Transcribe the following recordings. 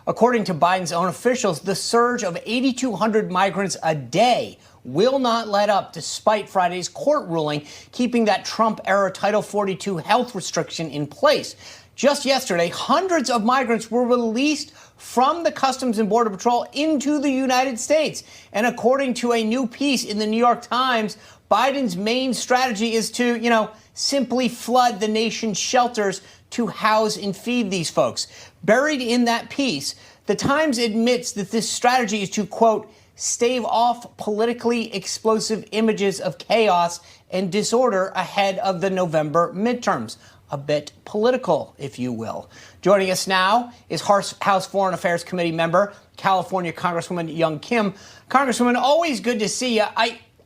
According to Biden's own officials, the surge of 8,200 migrants a day will not let up despite Friday's court ruling, keeping that Trump-era Title 42 health restriction in place. Just yesterday, hundreds of migrants were released from the Customs and Border Patrol into the United States. And according to a new piece in the New York Times, Biden's main strategy is to, simply flood the nation's shelters to house and feed these folks. Buried in that piece, the Times admits that this strategy is to, quote, stave off politically explosive images of chaos and disorder ahead of the November midterms. A bit political, if you will. Joining us now is House Foreign Affairs Committee member, California Congresswoman Young Kim. Congresswoman, always good to see you.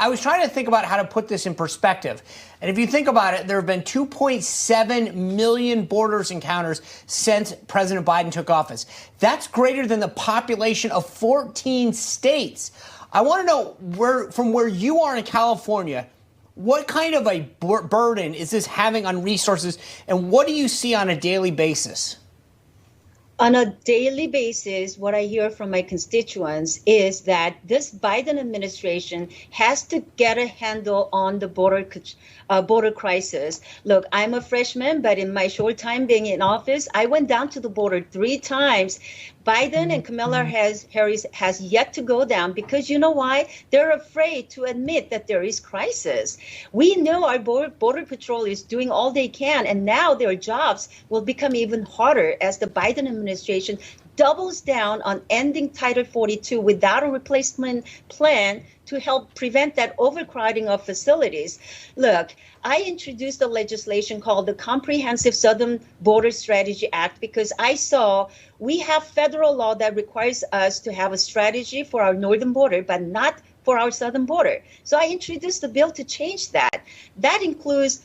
I was trying to think about how to put this in perspective. And if you think about it, there have been 2.7 million border encounters since President Biden took office. That's greater than the population of 14 states. I want to know, from where you are in California, what kind of a burden is this having on resources, and what do you see on a daily basis? On a daily basis, what I hear from my constituents is that this Biden administration has to get a handle on the border crisis. Look, I'm a freshman, but in my short time being in office, I went down to the border 3 times. Biden and Kamala Harris has yet to go down because you know why? They're afraid to admit that there is crisis. We know our border patrol is doing all they can, and now their jobs will become even harder as the Biden administration doubles down on ending Title 42 without a replacement plan to help prevent that overcrowding of facilities. Look, I introduced a legislation called the Comprehensive Southern Border Strategy Act because I saw we have federal law that requires us to have a strategy for our northern border, but not for our southern border. So I introduced a bill to change that. That includes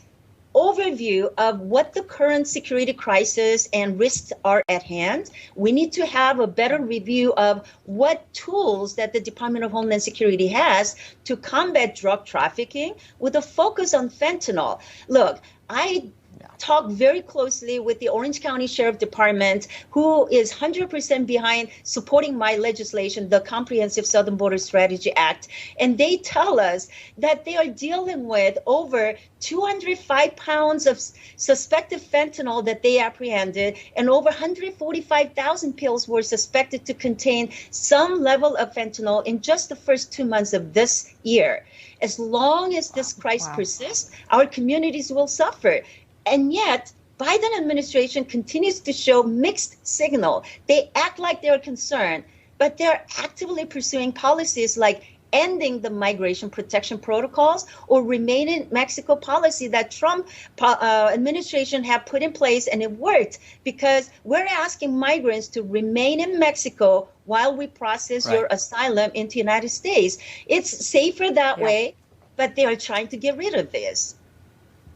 overview of what the current security crisis and risks are at hand. We need to have a better review of what tools that the Department of Homeland Security has to combat drug trafficking with a focus on fentanyl. Look, I talk very closely with the Orange County Sheriff Department, who is 100% behind supporting my legislation, the Comprehensive Southern Border Strategy Act. And they tell us that they are dealing with over 205 pounds of suspected fentanyl that they apprehended, and over 145,000 pills were suspected to contain some level of fentanyl in just the first 2 months of this year. As long as this crisis persists, our communities will suffer. And yet, Biden administration continues to show mixed signal. They act like they're concerned, but they're actively pursuing policies like ending the migration protection protocols or remain in Mexico policy that Trump administration have put in place, and it worked because we're asking migrants to remain in Mexico while we process your asylum into the United States. It's safer that way, but they are trying to get rid of this.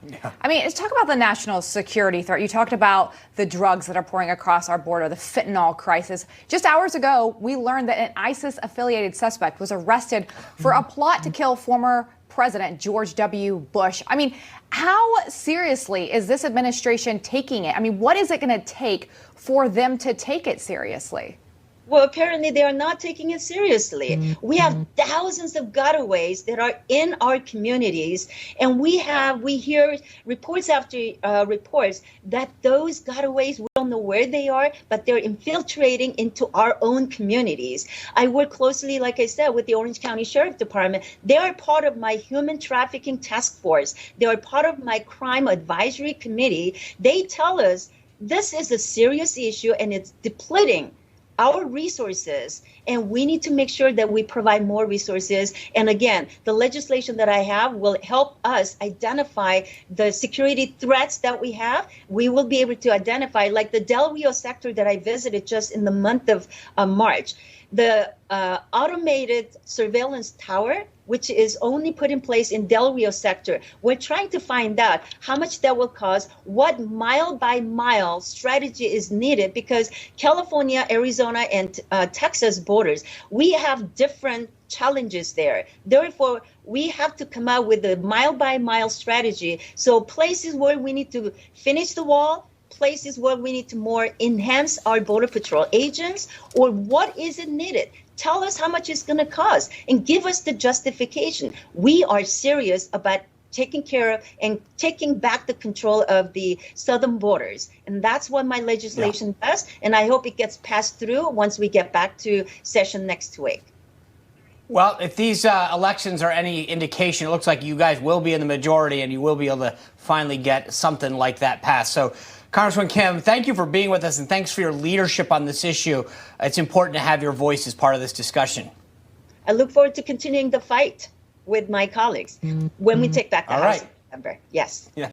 Yeah. I mean, let's talk about the national security threat. You talked about the drugs that are pouring across our border, the fentanyl crisis. Just hours ago, we learned that an ISIS-affiliated suspect was arrested for a plot to kill former President George W. Bush. I mean, how seriously is this administration taking it? I mean, what is it going to take for them to take it seriously? Well, apparently they are not taking it seriously. We have thousands of gotaways that are in our communities, and we hear reports after reports that those gotaways, we don't know where they are, but they're infiltrating into our own communities. I work closely, like I said, with the Orange County Sheriff Department. They are part of my human trafficking task force. They are part of my crime advisory committee. They tell us this is a serious issue and it's depleting our resources, and we need to make sure that we provide more resources. And again, the legislation that I have will help us identify the security threats that we have. We will be able to identify, like the Del Rio sector that I visited just in the month of March, the automated surveillance tower, which is only put in place in Del Rio sector. We're trying to find out how much that will cost, what mile by mile strategy is needed, because California, Arizona, and Texas borders, we have different challenges there. Therefore, we have to come out with a mile by mile strategy. So places where we need to finish the wall, places where we need to more enhance our Border Patrol agents, or what is it needed? Tell us how much it's going to cost and give us the justification. We are serious about taking care of and taking back the control of the southern borders. And that's what my legislation does. And I hope it gets passed through once we get back to session next week. Well, if these elections are any indication, it looks like you guys will be in the majority and you will be able to finally get something like that passed. So, Congresswoman Kim, thank you for being with us and thanks for your leadership on this issue. It's important to have your voice as part of this discussion. I look forward to continuing the fight with my colleagues when we take back the House in November. Yes. Yeah.